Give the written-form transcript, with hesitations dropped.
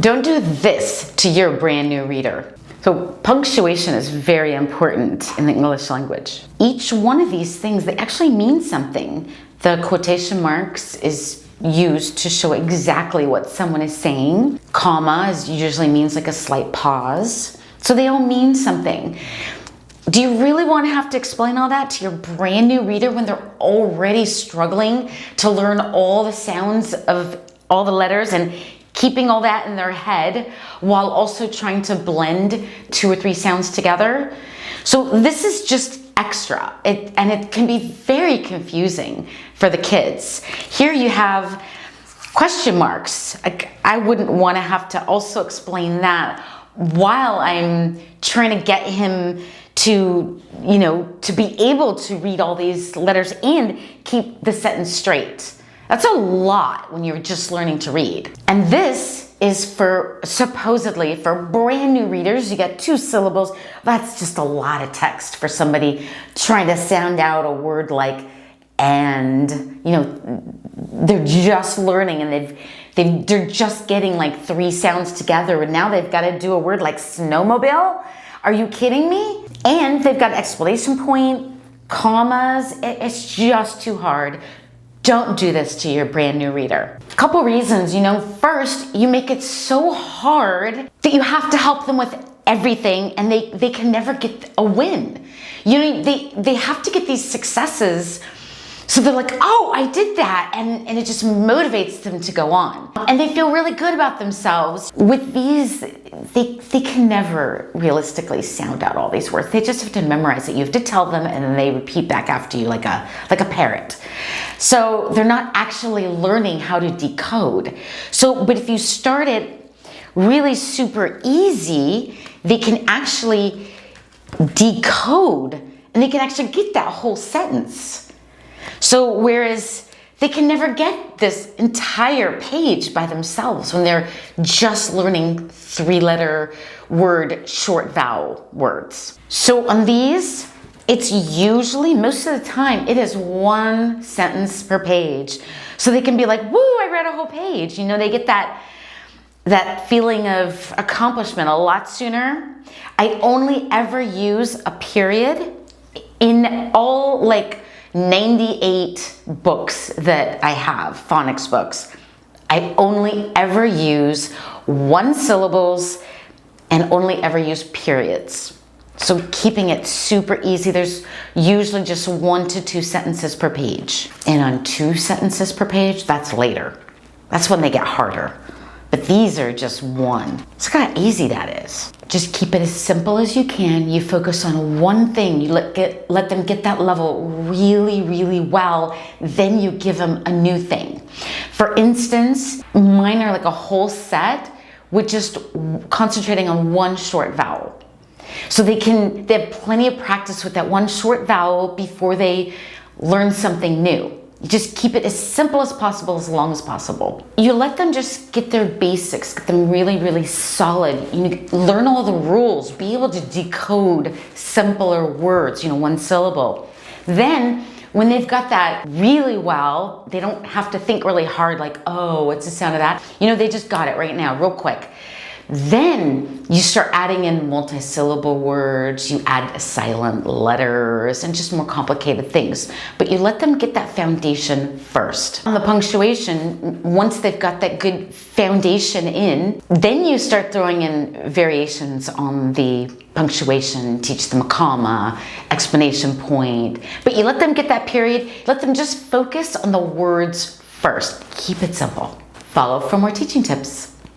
Don't do this to your brand new reader. So punctuation is very important in the English language. Each one of these things, they actually mean something. The quotation marks is used to show exactly what someone is saying. Comma usually means like a slight pause. So they all mean something. Do you really want to have to explain all that to your brand new reader when they're already struggling to learn all the sounds of all the letters and keeping all that in their head while also trying to blend 2 or 3 sounds together? So this is just extra, and it can be very confusing for the kids. Here you have question marks. I wouldn't want to have to also explain that while I'm trying to get him to, to be able to read all these letters and keep the sentence straight. That's a lot when you're just learning to read. And this is supposedly for brand new readers. You get 2 syllables. That's just a lot of text for somebody trying to sound out a word like and. They're just learning and they're just getting like 3 sounds together, and now they've got to do a word like snowmobile. Are you kidding me? And they've got exclamation point, commas. It's just too hard. Don't do this to your brand new reader. A couple reasons, first, you make it so hard that you have to help them with everything, and they can never get a win. They have to get these successes, so they're like, oh, I did that, and it just motivates them to go on. And they feel really good about themselves. With these, they can never realistically sound out all these words. They just have to memorize it. You have to tell them, and then they repeat back after you like a parrot. So they're not actually learning how to decode. But if you start it really super easy, they can actually decode, and they can actually get that whole sentence. So whereas they can never get this entire page by themselves when they're just learning 3-letter word short vowel words. So on these, it's usually, most of the time, it is 1 sentence per page. So they can be like, woo, I read a whole page. They get that feeling of accomplishment a lot sooner. I only ever use a period in all 98 books that I have, phonics books. I only ever use 1 syllables and only ever use periods. So keeping it super easy, there's usually just 1 to 2 sentences per page. And on 2 sentences per page, that's later. That's when they get harder. But these are just 1. Look how easy that is. Just keep it as simple as you can. You focus on 1 thing. You let them get that level really, really well. Then you give them a new thing. For instance, mine are like a whole set with just concentrating on 1 short vowel. So they have plenty of practice with that 1 short vowel before they learn something new. You just keep it as simple as possible, as long as possible. You let them just get their basics, get them really, really solid. Learn all the rules, be able to decode simpler words, 1 syllable. Then, when they've got that really well, they don't have to think really hard like, oh, what's the sound of that? They just got it right now, real quick. Then you start adding in multi-syllable words, you add silent letters, and just more complicated things. But you let them get that foundation first. On the punctuation, once they've got that good foundation in, then you start throwing in variations on the punctuation, teach them a comma, explanation point. But you let them get that period, let them just focus on the words first. Keep it simple. Follow for more teaching tips.